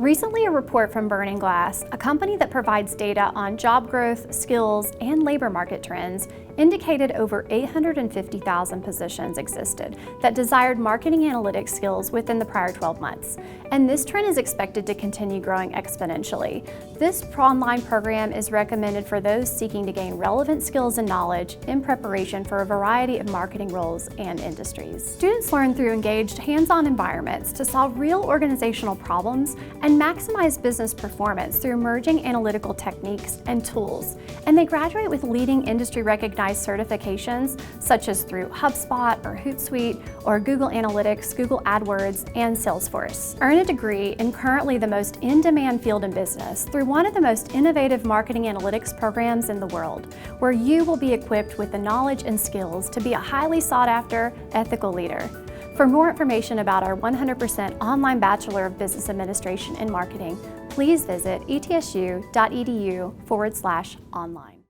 Recently, a report from Burning Glass, a company that provides data on job growth, skills, and labor market trends, indicated over 850,000 positions existed that desired marketing analytics skills within the prior 12 months. And this trend is expected to continue growing exponentially. This online program is recommended for those seeking to gain relevant skills and knowledge in preparation for a variety of marketing roles and industries. Students learn through engaged, hands-on environments to solve real organizational problems and maximize business performance through emerging analytical techniques and tools. And they graduate with leading industry-recognized certifications, such as through HubSpot or Hootsuite or Google Analytics, Google AdWords, and Salesforce. Earn a degree in currently the most in-demand field in business through one of the most innovative marketing analytics programs in the world, where you will be equipped with the knowledge and skills to be a highly sought-after, ethical leader. For more information about our 100% online Bachelor of Business Administration and Marketing, please visit etsu.edu/online.